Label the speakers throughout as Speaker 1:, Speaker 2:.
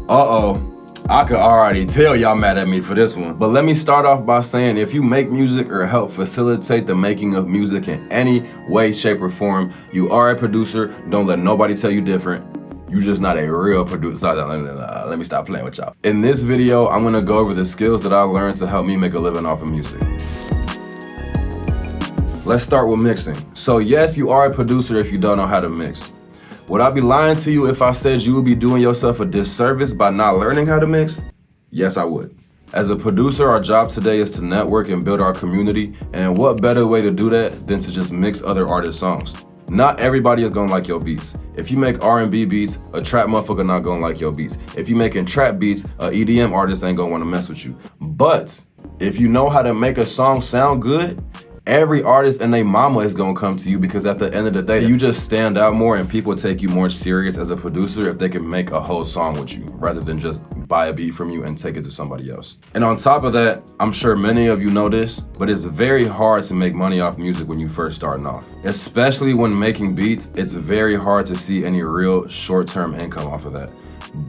Speaker 1: I could already tell y'all mad at me for this one. But let me start off by saying, if you make music or help facilitate the making of music in any way, shape, or form, you are a producer. Don't let nobody tell you different. You just not a real producer. Let me stop playing with y'all. In this video, I'm gonna go over the skills that I learned to help me make a living off of music. Let's start with mixing. So yes, you are a producer if you don't know how to mix. Would I be lying to you if I said you would be doing yourself a disservice by not learning how to mix? Yes, I would. As a producer, our job today is to network and build our community, and what better way to do that than to just mix other artists' songs? Not everybody is gonna like your beats. If you make R&B beats, a trap motherfucker not gonna like your beats. If you making trap beats, a EDM artist ain't gonna wanna mess with you. But if you know how to make a song sound good, every artist and their mama is gonna come to you, because at the end of the day, you just stand out more and people take you more serious as a producer if they can make a whole song with you, rather than just buy a beat from you and take it to somebody else. And on top of that, I'm sure many of you know this, but it's very hard to make money off music when you first starting off. Especially when making beats, it's very hard to see any real short-term income off of that.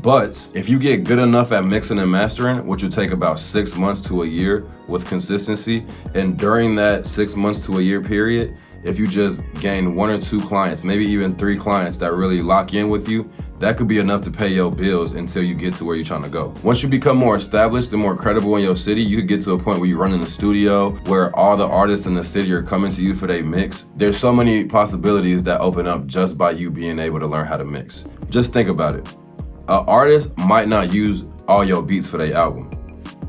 Speaker 1: But if you get good enough at mixing and mastering, which will take about 6 months to a year with consistency, and during that 6 months to a year period, if you just gain 1 or 2 clients, maybe even 3 clients that really lock in with you, that could be enough to pay your bills until you get to where you're trying to go. Once you become more established and more credible in your city, you could get to a point where you run in the studio where all the artists in the city are coming to you for their mix. There's so many possibilities that open up just by you being able to learn how to mix. Just think about it. An artist might not use all your beats for their album,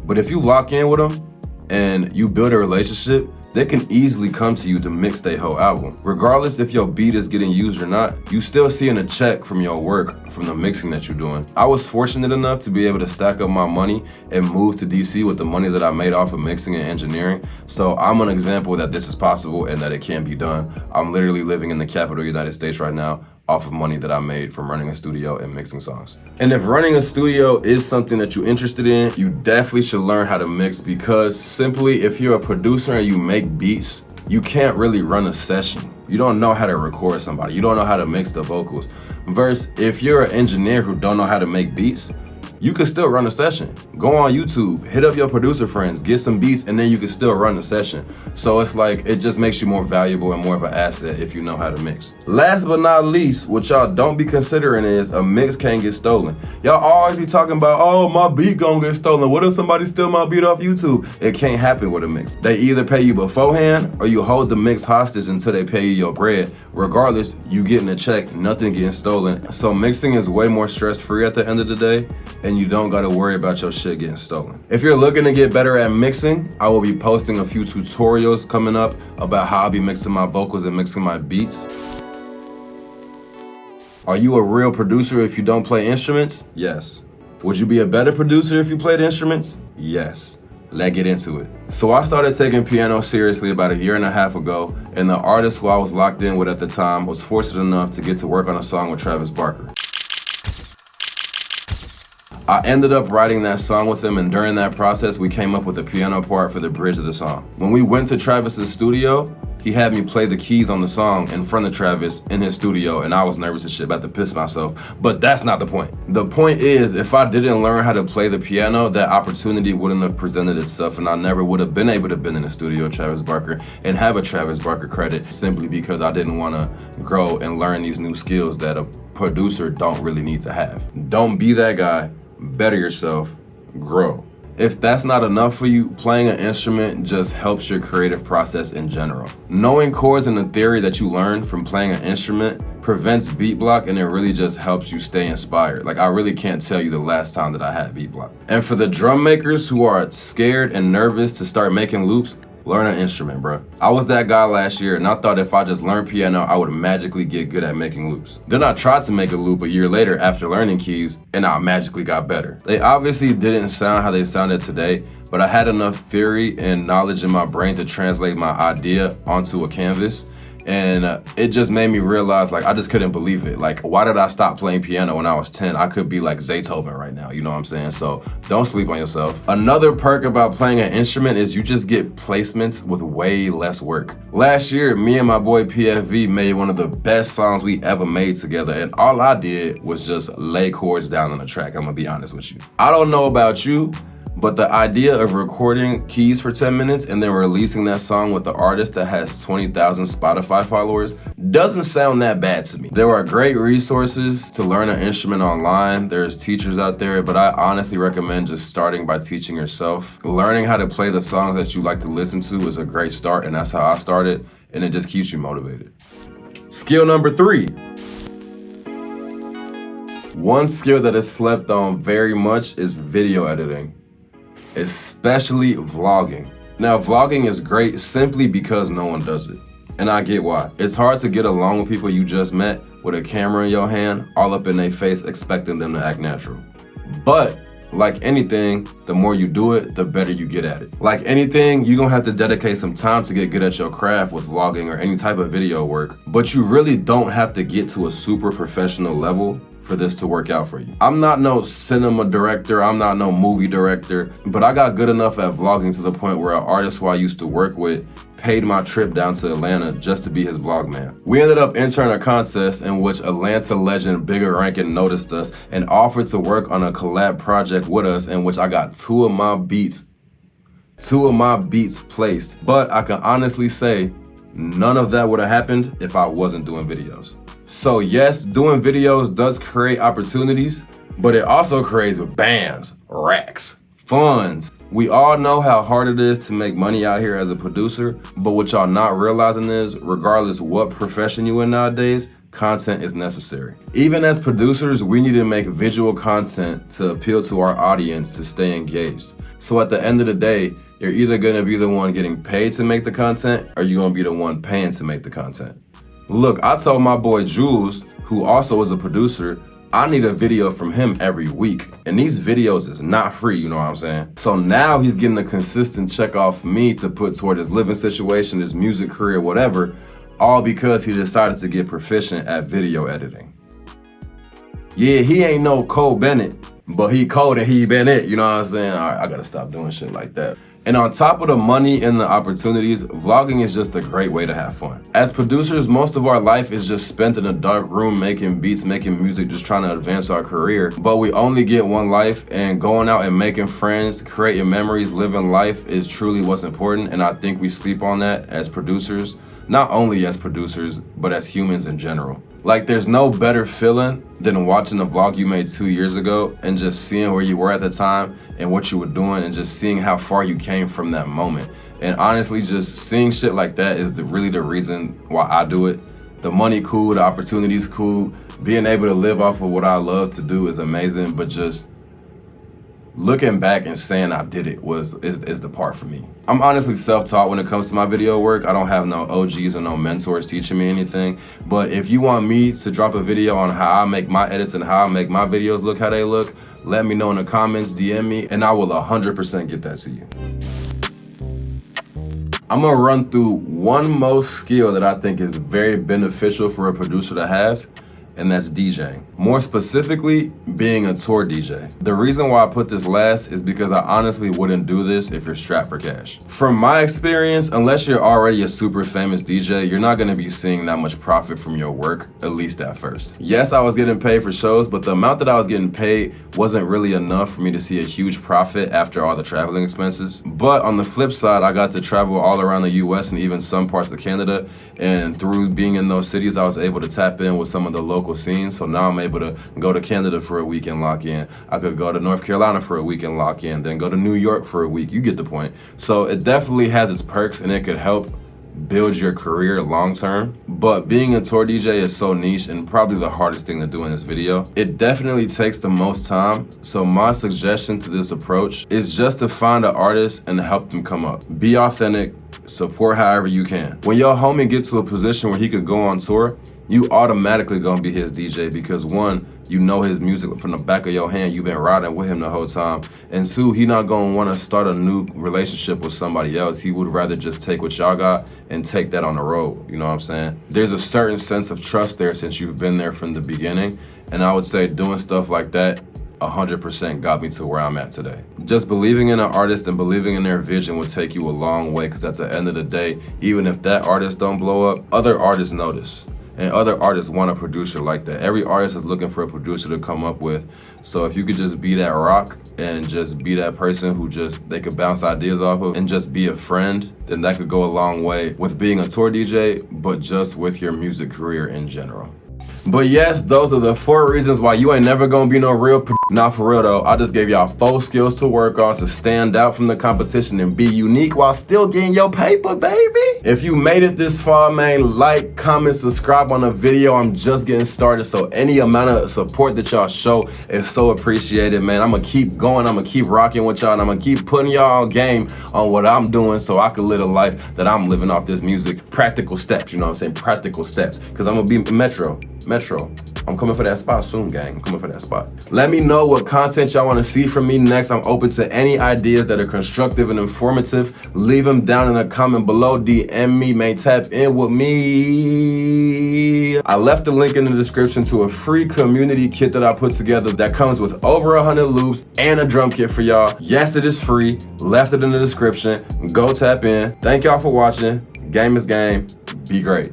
Speaker 1: but if you lock in with them and you build a relationship, they can easily come to you to mix their whole album. Regardless if your beat is getting used or not, you still seeing a check from your work, from the mixing that you're doing. I was fortunate enough to be able to stack up my money and move to DC with the money that I made off of mixing and engineering. So I'm an example that this is possible and that it can be done. I'm literally living in the capital United States right now off of money that I made from running a studio and mixing songs. And if running a studio is something that you're interested in, you definitely should learn how to mix, because simply if you're a producer and you make beats, you can't really run a session. You don't know how to record somebody. You don't know how to mix the vocals. Versus if you're an engineer who don't know how to make beats, you can still run a session. Go on YouTube, hit up your producer friends, get some beats, and then you can still run the session. So it's like, it just makes you more valuable and more of an asset if you know how to mix. Last but not least, what y'all don't be considering is a mix can't get stolen. Y'all always be talking about, oh, my beat gonna get stolen. What if somebody steal my beat off YouTube? It can't happen with a mix. They either pay you beforehand or you hold the mix hostage until they pay you your bread. Regardless, you getting a check, nothing getting stolen. So mixing is way more stress-free at the end of the day, and you don't gotta worry about your shit getting stolen. If you're looking to get better at mixing, I will be posting a few tutorials coming up about how I'll be mixing my vocals and mixing my beats. Are you a real producer if you don't play instruments? Yes. Would you be a better producer if you played instruments? Yes. Let's get into it. So I started taking piano seriously about 1.5 years ago, and the artist who I was locked in with at the time was fortunate enough to get to work on a song with Travis Barker. I ended up writing that song with him, and during that process, we came up with a piano part for the bridge of the song. When we went to Travis's studio, he had me play the keys on the song in front of Travis in his studio, and I was nervous as shit, about to piss myself. But that's not the point. The point is, if I didn't learn how to play the piano, that opportunity wouldn't have presented itself, and I never would have been able to be in the studio with Travis Barker and have a Travis Barker credit, simply because I didn't want to grow and learn these new skills that a producer don't really need to have. Don't be that guy. Better yourself, grow. If that's not enough for you, playing an instrument just helps your creative process in general. Knowing chords and the theory that you learn from playing an instrument prevents beat block, and it really just helps you stay inspired. Like, I really can't tell you the last time that I had beat block. And for the drum makers who are scared and nervous to start making loops, learn an instrument, bro. I was that guy last year, and I thought if I just learned piano, I would magically get good at making loops. Then I tried to make a loop 1 year later after learning keys, and I magically got better. They obviously didn't sound how they sounded today, but I had enough theory and knowledge in my brain to translate my idea onto a canvas. And it just made me realize, like, I just couldn't believe it. Like, why did I stop playing piano when I was 10? I could be like Beethoven right now, you know what I'm saying? So don't sleep on yourself. Another perk about playing an instrument is you just get placements with way less work. Last year, me and my boy PFV made one of the best songs we ever made together, and all I did was just lay chords down on the track, I'm gonna be honest with you. I don't know about you, but the idea of recording keys for 10 minutes and then releasing that song with the artist that has 20,000 Spotify followers doesn't sound that bad to me. There are great resources to learn an instrument online. There's teachers out there, but I honestly recommend just starting by teaching yourself. Learning how to play the songs that you like to listen to is a great start, and that's how I started, and it just keeps you motivated. Skill number 3. One skill that is slept on very much is video editing, especially vlogging. Now, vlogging is great simply because no one does it, and I get why. It's hard to get along with people you just met with a camera in your hand, all up in their face, expecting them to act natural. But like anything, the more you do it, the better you get at it. Like anything, you're gonna have to dedicate some time to get good at your craft with vlogging or any type of video work, but you really don't have to get to a super professional level for this to work out for you. I'm not no cinema director, I'm not no movie director, but I got good enough at vlogging to the point where an artist who I used to work with paid my trip down to Atlanta just to be his vlog man. We ended up entering a contest in which Atlanta legend Bigger Rankin noticed us and offered to work on a collab project with us, in which I got two of my beats placed. But I can honestly say none of that would have happened if I wasn't doing videos. So yes, doing videos does create opportunities, but it also creates bands, racks, funds. We all know how hard it is to make money out here as a producer, but what y'all not realizing is, regardless what profession you in nowadays, content is necessary. Even as producers, we need to make visual content to appeal to our audience to stay engaged. So at the end of the day, you're either gonna be the one getting paid to make the content, or you're gonna be the one paying to make the content. Look, I told my boy Jules, who also is a producer, I need a video from him every week. And these videos is not free, you know what I'm saying? So now he's getting a consistent check off me to put toward his living situation, his music career, whatever, all because he decided to get proficient at video editing. Yeah, he ain't no Cole Bennett, but he Cole and he Bennett, you know what I'm saying? All right, I gotta stop doing shit like that. And on top of the money and the opportunities, vlogging is just a great way to have fun. As producers, most of our life is just spent in a dark room making beats, making music, just trying to advance our career. But we only get one life, and going out and making friends, creating memories, living life is truly what's important. And I think we sleep on that as producers, not only as producers, but as humans in general. Like, there's no better feeling than watching a vlog you made 2 years ago and just seeing where you were at the time and what you were doing and just seeing how far you came from that moment. And honestly, just seeing shit like that is really the reason why I do it. The money cool, the opportunities cool, being able to live off of what I love to do is amazing, but just looking back and saying I did it is the part for me. I'm honestly self-taught when it comes to my video work. I don't have no OGs or no mentors teaching me anything. But if you want me to drop a video on how I make my edits and how I make my videos look how they look, let me know in the comments, DM me, and I will 100% get that to you. I'm gonna run through one more skill that I think is very beneficial for a producer to have, and that's DJing. More specifically, being a tour DJ. The reason why I put this last is because I honestly wouldn't do this if you're strapped for cash. From my experience, unless you're already a super famous DJ, you're not gonna be seeing that much profit from your work, at least at first. Yes, I was getting paid for shows, but the amount that I was getting paid wasn't really enough for me to see a huge profit after all the traveling expenses. But on the flip side, I got to travel all around the US and even some parts of Canada, and through being in those cities, I was able to tap in with some of the local scenes. So now I'm able to go to Canada for a week and lock in. I could go to North Carolina for a week and lock in, then go to New York for a week. You get the point. So it definitely has its perks, and it could help build your career long term. But being a tour DJ is so niche and probably the hardest thing to do in this video. It definitely takes the most time. So my suggestion to this approach is just to find an artist and help them come up. Be authentic, support however you can. When your homie gets to a position where he could go on tour, you automatically gonna be his DJ because one, You know his music from the back of your hand. You've been riding with him the whole time. And two, he not gonna wanna start a new relationship with somebody else. He would rather just take what y'all got and take that on the road. You know what I'm saying? There's a certain sense of trust there since you've been there from the beginning. And I would say doing stuff like that 100% got me to where I'm at today. Just believing in an artist and believing in their vision will take you a long way, because at the end of the day, even if that artist don't blow up, other artists notice. And other artists want a producer like that. Every artist is looking for a producer to come up with. So if you could just be that rock and just be that person who they could bounce ideas off of and just be a friend, then that could go a long way with being a tour DJ, but just with your music career in general. But yes, those are the 4 reasons why you ain't never gonna be no real Not for real though, I just gave y'all 4 skills to work on to stand out from the competition and be unique while still getting your paper, baby. If you made it this far, man, like, comment, subscribe on the video. I'm just getting started, so any amount of support that y'all show is so appreciated, man. I'm gonna keep going, I'm gonna keep rocking with y'all, and I'm gonna keep putting y'all on game on what I'm doing so I can live a life that I'm living off this music. Practical steps, you know what I'm saying? Practical steps, because I'm gonna be Metro. I'm coming for that spot soon, gang. I'm coming for that spot. Let me know what content y'all want to see from me next. I'm open to any ideas that are constructive and informative. Leave them down in the comment below. DM me, man. Tap in with me. I left the link in the description to a free community kit that I put together that comes with over 100 loops and a drum kit for y'all. Yes, it is free. Left it in the description. Go tap in. Thank y'all for watching. Game is game. Be great.